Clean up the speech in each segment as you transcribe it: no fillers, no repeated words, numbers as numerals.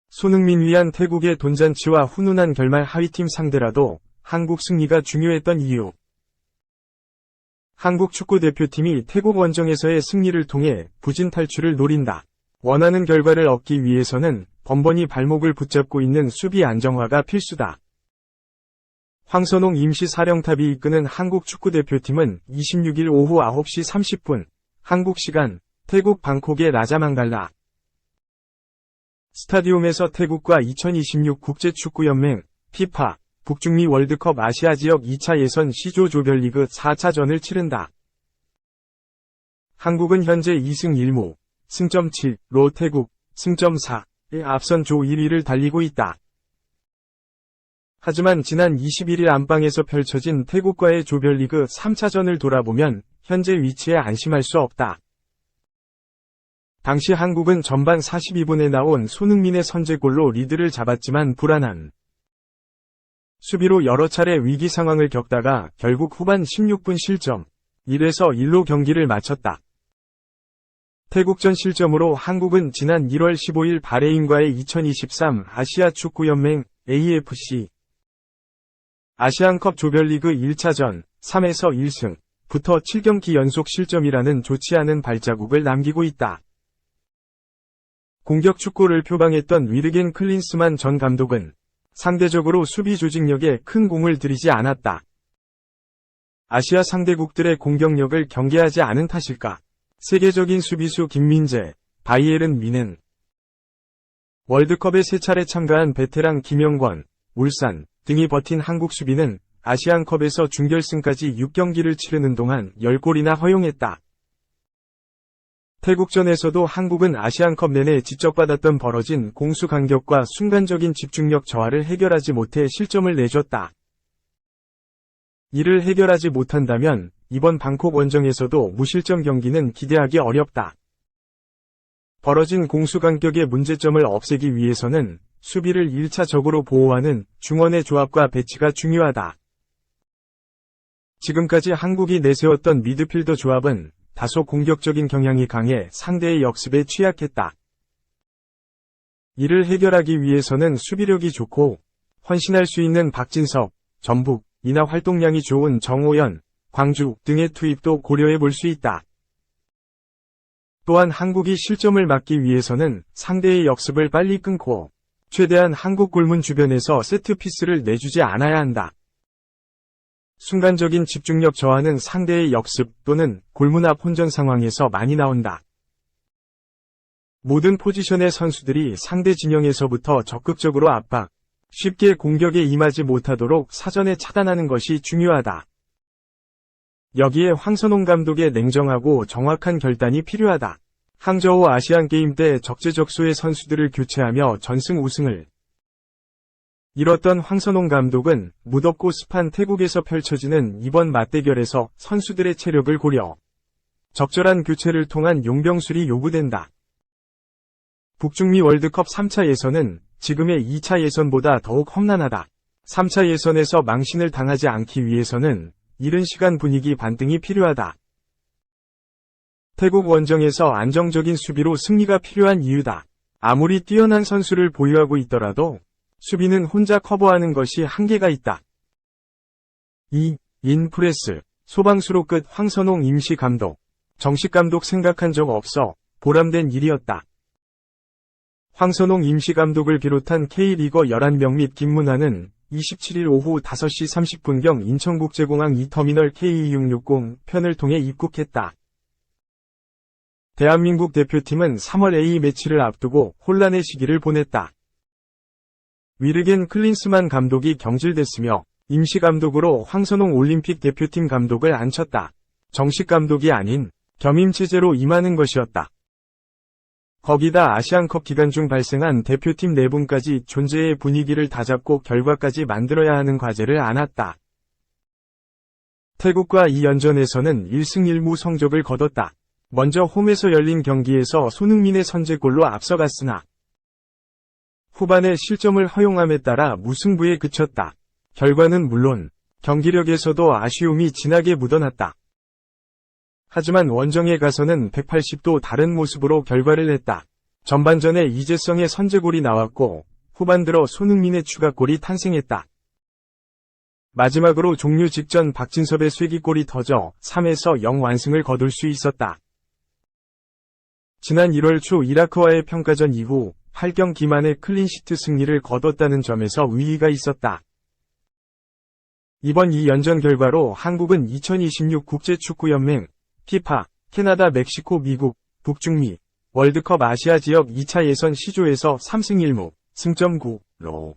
손흥민 위한 태국의 돈잔치와 훈훈한 결말 하위팀 상대라도 한국 승리가 중요했던 이유. 한국 축구대표팀이 태국 원정에서의 승리를 통해 부진 탈출을 노린다. 원하는 결과를 얻기 위해서는 번번이 발목을 붙잡고 있는 수비 안정화가 필수다. 황선홍 임시사령탑이 이끄는 한국 축구대표팀은 26일 오후 9시 30분 한국 시간 태국 방콕의 라자망갈라 스타디움에서 태국과 2026 국제축구연맹 FIFA 북중미 월드컵 아시아 지역 2차 예선 C조 조별리그 4차전을 치른다. 한국은 현재 2승 1무, 승점 7로 태국, 승점 4에 앞선 조 1위를 달리고 있다. 하지만 지난 21일 안방에서 펼쳐진 태국과의 조별리그 3차전을 돌아보면 현재 위치에 안심할 수 없다. 당시 한국은 전반 42분에 나온 손흥민의 선제골로 리드를 잡았지만 불안한 수비로 여러 차례 위기 상황을 겪다가 결국 후반 16분 실점 1에서 1로 경기를 마쳤다. 태국전 실점으로 한국은 지난 1월 15일 바레인과의 2023 아시아 축구연맹 AFC 아시안컵 조별리그 1차전 3에서 1승부터 7경기 연속 실점이라는 좋지 않은 발자국을 남기고 있다. 공격 축구를 표방했던 위르겐 클린스만 전 감독은 상대적으로 수비 조직력에 큰 공을 들이지 않았다. 아시아 상대국들의 공격력을 경계하지 않은 탓일까? 세계적인 수비수 김민재, 바이에른 미넨, 월드컵에 3차례 참가한 베테랑 김영권, 울산 등이 버틴 한국 수비는 아시안컵에서 준결승까지 6경기를 치르는 동안 10골이나 허용했다. 태국전에서도 한국은 아시안컵 내내 지적받았던 벌어진 공수 간격과 순간적인 집중력 저하를 해결하지 못해 실점을 내줬다. 이를 해결하지 못한다면 이번 방콕 원정에서도 무실점 경기는 기대하기 어렵다. 벌어진 공수 간격의 문제점을 없애기 위해서는 수비를 1차적으로 보호하는 중원의 조합과 배치가 중요하다. 지금까지 한국이 내세웠던 미드필더 조합은 다소 공격적인 경향이 강해 상대의 역습에 취약했다. 이를 해결하기 위해서는 수비력이 좋고 헌신할 수 있는 박진석, 전북, 이나 활동량이 좋은 정호연, 광주 등의 투입도 고려해 볼 수 있다. 또한 한국이 실점을 막기 위해서는 상대의 역습을 빨리 끊고 최대한 한국 골문 주변에서 세트피스를 내주지 않아야 한다. 순간적인 집중력 저하는 상대의 역습 또는 골문 앞 혼전 상황에서 많이 나온다. 모든 포지션의 선수들이 상대 진영에서부터 적극적으로 압박, 쉽게 공격에 임하지 못하도록 사전에 차단하는 것이 중요하다. 여기에 황선홍 감독의 냉정하고 정확한 결단이 필요하다. 항저우 아시안게임 때 적재적소의 선수들을 교체하며 전승 우승을 이뤘던 황선홍 감독은 무덥고 습한 태국에서 펼쳐지는 이번 맞대결에서 선수들의 체력을 고려 적절한 교체를 통한 용병술이 요구된다. 북중미 월드컵 3차 예선은 지금의 2차 예선보다 더욱 험난하다. 3차 예선에서 망신을 당하지 않기 위해서는 이른 시간 분위기 반등이 필요하다. 태국 원정에서 안정적인 수비로 승리가 필요한 이유다. 아무리 뛰어난 선수를 보유하고 있더라도 수비는 혼자 커버하는 것이 한계가 있다. 2. 인프레스. 소방수로 끝. 황선홍 임시 감독. 정식 감독 생각한 적 없어. 보람된 일이었다. 황선홍 임시 감독을 비롯한 K리거 11명 및 김문환은 27일 오후 5시 30분경 인천국제공항 2터미널 K2660 편을 통해 입국했다. 대한민국 대표팀은 3월 A매치를 앞두고 혼란의 시기를 보냈다. 위르겐 클린스만 감독이 경질됐으며 임시감독으로 황선홍 올림픽 대표팀 감독을 앉혔다. 정식 감독이 아닌 겸임 체제로 임하는 것이었다. 거기다 아시안컵 기간 중 발생한 대표팀 내분까지 존재의 분위기를 다잡고 결과까지 만들어야 하는 과제를 안았다. 태국과 이 연전에서는 1승 1무 성적을 거뒀다. 먼저 홈에서 열린 경기에서 손흥민의 선제골로 앞서갔으나 후반에 실점을 허용함에 따라 무승부에 그쳤다. 결과는 물론 경기력에서도 아쉬움이 진하게 묻어났다. 하지만 원정에 가서는 180도 다른 모습으로 결과를 냈다. 전반전에 이재성의 선제골이 나왔고 후반 들어 손흥민의 추가골이 탄생했다. 마지막으로 종료 직전 박진섭의 쐐기골이 터져 3에서 0 완승을 거둘 수 있었다. 지난 1월 초 이라크와의 평가전 이후 8경 기만의 클린시트 승리를 거뒀다는 점에서 의의가 있었다. 이번 2연전 결과로 한국은 2026 국제축구연맹, 피파, 캐나다, 멕시코, 미국, 북중미, 월드컵 아시아 지역 2차 예선 시조에서 3승 1무, 승점 9로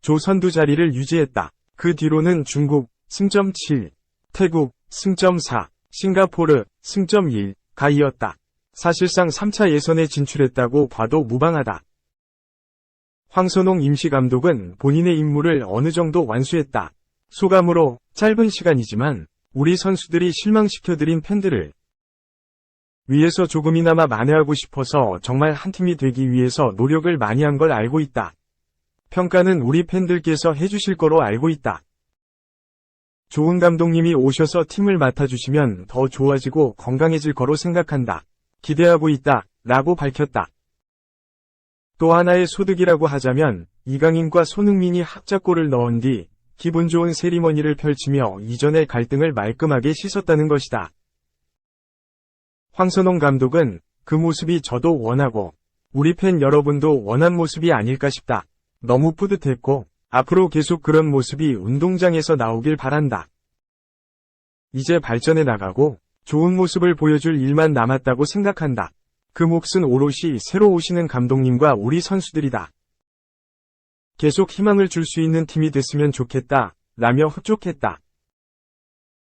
조 선두 자리를 유지했다. 그 뒤로는 중국, 승점 7, 태국, 승점 4, 싱가포르, 승점 1가 이었다. 사실상 3차 예선에 진출했다고 봐도 무방하다. 황선홍 임시감독은 본인의 임무를 어느 정도 완수했다. 소감으로 짧은 시간이지만 우리 선수들이 실망시켜드린 팬들을 위해서 조금이나마 만회하고 싶어서 정말 한 팀이 되기 위해서 노력을 많이 한 걸 알고 있다. 평가는 우리 팬들께서 해주실 거로 알고 있다. 좋은 감독님이 오셔서 팀을 맡아주시면 더 좋아지고 건강해질 거로 생각한다. 기대하고 있다. 라고 밝혔다. 또 하나의 소득이라고 하자면 이강인과 손흥민이 합작골을 넣은 뒤 기분 좋은 세리머니를 펼치며 이전의 갈등을 말끔하게 씻었다는 것이다. 황선홍 감독은 그 모습이 저도 원하고 우리 팬 여러분도 원한 모습이 아닐까 싶다. 너무 뿌듯했고 앞으로 계속 그런 모습이 운동장에서 나오길 바란다. 이제 발전해 나가고 좋은 모습을 보여줄 일만 남았다고 생각한다. 그 몫은 오롯이 새로 오시는 감독님과 우리 선수들이다. 계속 희망을 줄 수 있는 팀이 됐으면 좋겠다. 라며 흡족했다.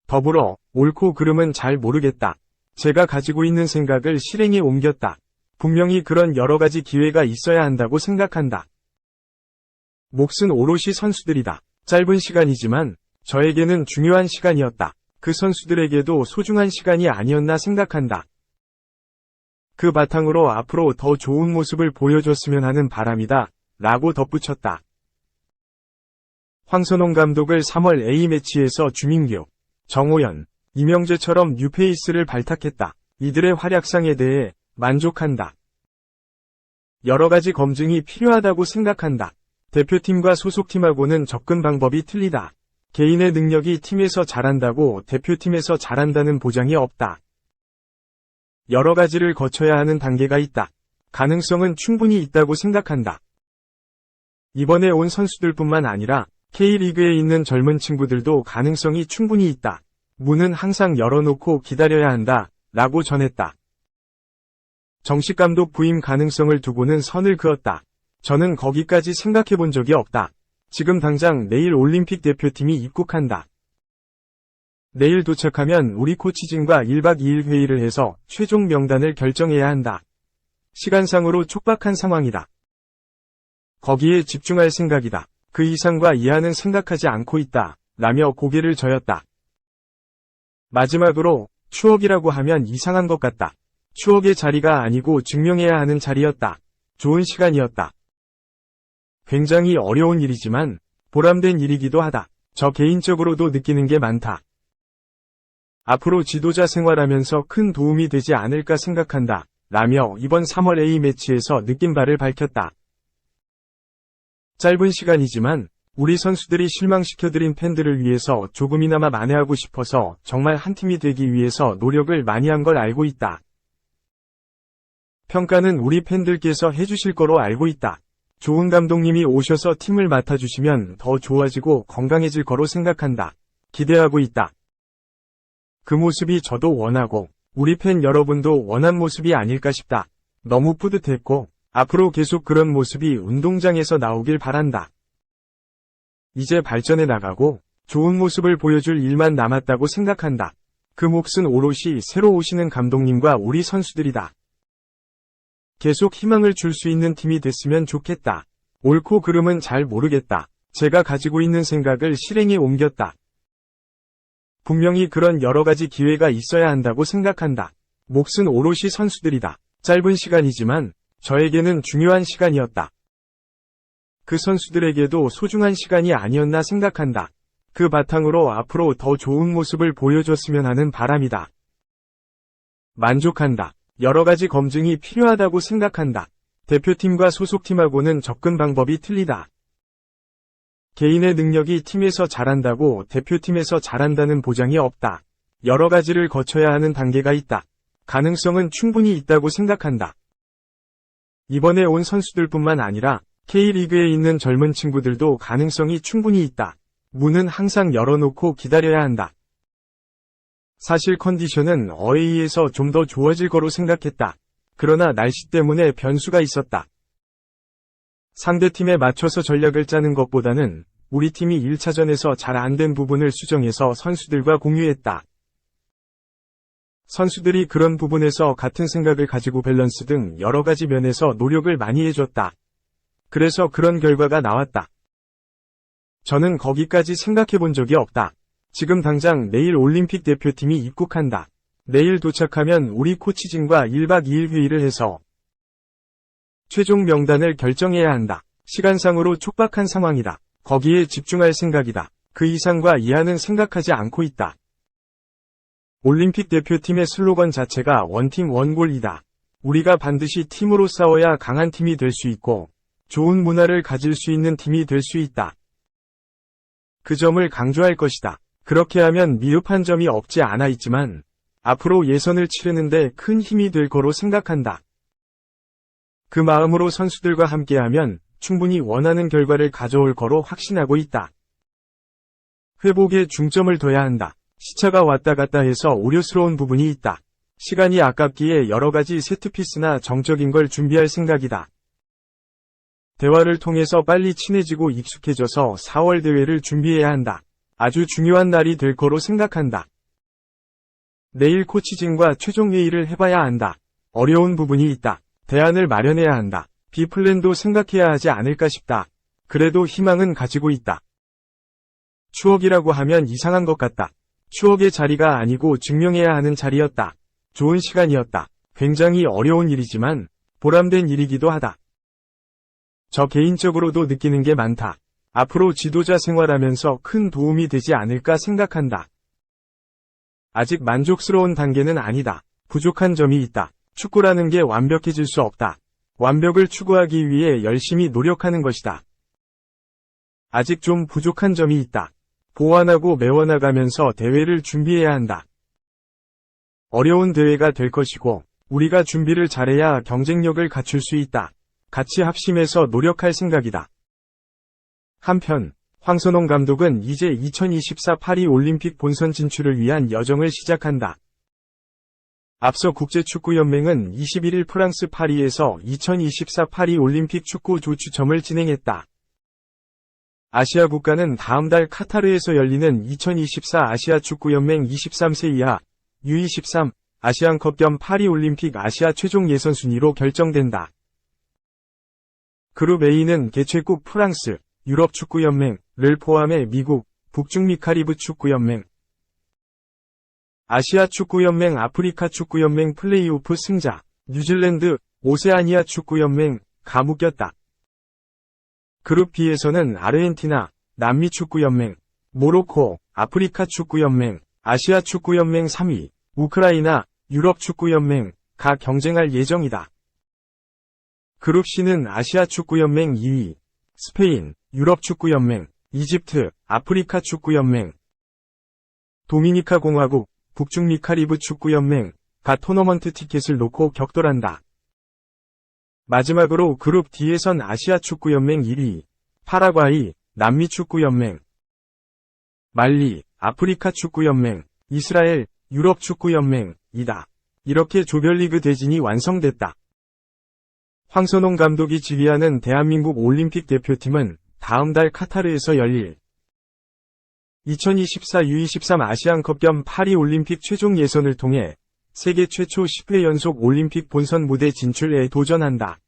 더불어 옳고 그름은 잘 모르겠다. 제가 가지고 있는 생각을 실행에 옮겼다. 분명히 그런 여러 가지 기회가 있어야 한다고 생각한다. 몫은 오롯이 선수들이다. 짧은 시간이지만 저에게는 중요한 시간이었다. 그 선수들에게도 소중한 시간이 아니었나 생각한다. 그 바탕으로 앞으로 더 좋은 모습을 보여줬으면 하는 바람이다. 라고 덧붙였다. 황선홍 감독을 3월 A매치에서 주민규, 정호연, 이명재처럼 뉴페이스를 발탁했다. 이들의 활약상에 대해 만족한다. 여러 가지 검증이 필요하다고 생각한다. 대표팀과 소속팀하고는 접근 방법이 틀리다. 개인의 능력이 팀에서 잘한다고 대표팀에서 잘한다는 보장이 없다. 여러 가지를 거쳐야 하는 단계가 있다. 가능성은 충분히 있다고 생각한다. 이번에 온 선수들뿐만 아니라 K리그에 있는 젊은 친구들도 가능성이 충분히 있다. 문은 항상 열어놓고 기다려야 한다. 라고 전했다. 정식 감독 부임 가능성을 두고는 선을 그었다. 저는 거기까지 생각해 본 적이 없다. 지금 당장 내일 올림픽 대표팀이 입국한다. 내일 도착하면 우리 코치진과 1박 2일 회의를 해서 최종 명단을 결정해야 한다. 시간상으로 촉박한 상황이다. 거기에 집중할 생각이다. 그 이상과 이하는 생각하지 않고 있다. 라며 고개를 저었다. 마지막으로 추억이라고 하면 이상한 것 같다. 추억의 자리가 아니고 증명해야 하는 자리였다. 좋은 시간이었다. 굉장히 어려운 일이지만 보람된 일이기도 하다. 저 개인적으로도 느끼는 게 많다. 앞으로 지도자 생활하면서 큰 도움이 되지 않을까 생각한다. 라며 이번 3월 A매치에서 느낀 바를 밝혔다. 짧은 시간이지만 우리 선수들이 실망시켜드린 팬들을 위해서 조금이나마 만회하고 싶어서 정말 한 팀이 되기 위해서 노력을 많이 한 걸 알고 있다. 평가는 우리 팬들께서 해주실 거로 알고 있다. 좋은 감독님이 오셔서 팀을 맡아주시면 더 좋아지고 건강해질 거로 생각한다. 기대하고 있다. 그 모습이 저도 원하고 우리 팬 여러분도 원한 모습이 아닐까 싶다. 너무 뿌듯했고 앞으로 계속 그런 모습이 운동장에서 나오길 바란다. 이제 발전해 나가고 좋은 모습을 보여줄 일만 남았다고 생각한다. 그 몫은 오롯이 새로 오시는 감독님과 우리 선수들이다. 계속 희망을 줄 수 있는 팀이 됐으면 좋겠다. 옳고 그름은 잘 모르겠다. 제가 가지고 있는 생각을 실행에 옮겼다. 분명히 그런 여러 가지 기회가 있어야 한다고 생각한다. 몫은 오롯이 선수들이다. 짧은 시간이지만 저에게는 중요한 시간이었다. 그 선수들에게도 소중한 시간이 아니었나 생각한다. 그 바탕으로 앞으로 더 좋은 모습을 보여줬으면 하는 바람이다. 만족한다. 여러 가지 검증이 필요하다고 생각한다. 대표팀과 소속팀하고는 접근 방법이 틀리다. 개인의 능력이 팀에서 잘한다고 대표팀에서 잘한다는 보장이 없다. 여러 가지를 거쳐야 하는 단계가 있다. 가능성은 충분히 있다고 생각한다. 이번에 온 선수들뿐만 아니라 K리그에 있는 젊은 친구들도 가능성이 충분히 있다. 문은 항상 열어놓고 기다려야 한다. 사실 컨디션은 어웨이에서 좀 더 좋아질 거로 생각했다. 그러나 날씨 때문에 변수가 있었다. 상대팀에 맞춰서 전략을 짜는 것보다는 우리 팀이 1차전에서 잘 안 된 부분을 수정해서 선수들과 공유했다. 선수들이 그런 부분에서 같은 생각을 가지고 밸런스 등 여러 가지 면에서 노력을 많이 해줬다. 그래서 그런 결과가 나왔다. 저는 거기까지 생각해 본 적이 없다. 지금 당장 내일 올림픽 대표팀이 입국한다. 내일 도착하면 우리 코치진과 1박 2일 회의를 해서 최종 명단을 결정해야 한다. 시간상으로 촉박한 상황이다. 거기에 집중할 생각이다. 그 이상과 이하는 생각하지 않고 있다. 올림픽 대표팀의 슬로건 자체가 원팀 원골이다. 우리가 반드시 팀으로 싸워야 강한 팀이 될 수 있고 좋은 문화를 가질 수 있는 팀이 될 수 있다. 그 점을 강조할 것이다. 그렇게 하면 미흡한 점이 없지 않아 있지만 앞으로 예선을 치르는데 큰 힘이 될 거로 생각한다. 그 마음으로 선수들과 함께하면 충분히 원하는 결과를 가져올 거로 확신하고 있다. 회복에 중점을 둬야 한다. 시차가 왔다 갔다 해서 우려스러운 부분이 있다. 시간이 아깝기에 여러 가지 세트피스나 정적인 걸 준비할 생각이다. 대화를 통해서 빨리 친해지고 익숙해져서 4월 대회를 준비해야 한다. 아주 중요한 날이 될 거로 생각한다. 내일 코치진과 최종 회의를 해봐야 한다. 어려운 부분이 있다. 대안을 마련해야 한다. B플랜도 생각해야 하지 않을까 싶다. 그래도 희망은 가지고 있다. 추억이라고 하면 이상한 것 같다. 추억의 자리가 아니고 증명해야 하는 자리였다. 좋은 시간이었다. 굉장히 어려운 일이지만 보람된 일이기도 하다. 저 개인적으로도 느끼는 게 많다. 앞으로 지도자 생활하면서 큰 도움이 되지 않을까 생각한다. 아직 만족스러운 단계는 아니다. 부족한 점이 있다. 축구라는 게 완벽해질 수 없다. 완벽을 추구하기 위해 열심히 노력하는 것이다. 아직 좀 부족한 점이 있다. 보완하고 메워나가면서 대회를 준비해야 한다. 어려운 대회가 될 것이고 우리가 준비를 잘해야 경쟁력을 갖출 수 있다. 같이 합심해서 노력할 생각이다. 한편 황선홍 감독은 이제 2024 파리 올림픽 본선 진출을 위한 여정을 시작한다. 앞서 국제축구연맹은 21일 프랑스 파리에서 2024 파리 올림픽 축구 조추첨을 진행했다. 아시아 국가는 다음 달 카타르에서 열리는 2024 아시아 축구연맹 23세 이하 U23 아시안컵 겸 파리 올림픽 아시아 최종 예선 순위로 결정된다. 그룹 A는 개최국 프랑스, 유럽 축구연맹을 포함해 미국, 북중미 카리브 축구연맹, 아시아 축구연맹 아프리카 축구연맹 플레이오프 승자, 뉴질랜드, 오세아니아 축구연맹가 묶였다. 그룹 B에서는 아르헨티나, 남미 축구연맹, 모로코, 아프리카 축구연맹, 아시아 축구연맹 3위, 우크라이나, 유럽 축구연맹가 경쟁할 예정이다. 그룹 C는 아시아 축구연맹 2위, 스페인, 유럽 축구연맹, 이집트, 아프리카 축구연맹, 도미니카 공화국, 북중미 카리브 축구연맹가 토너먼트 티켓을 놓고 격돌한다. 마지막으로 그룹 D에선 아시아 축구연맹 1위, 파라과이, 남미 축구연맹, 말리, 아프리카 축구연맹, 이스라엘, 유럽 축구연맹이다. 이렇게 조별리그 대진이 완성됐다. 황선홍 감독이 지휘하는 대한민국 올림픽 대표팀은 다음 달 카타르에서 열릴 2024 U23 아시안컵 겸 파리 올림픽 최종 예선을 통해 세계 최초 10회 연속 올림픽 본선 무대 진출에 도전한다.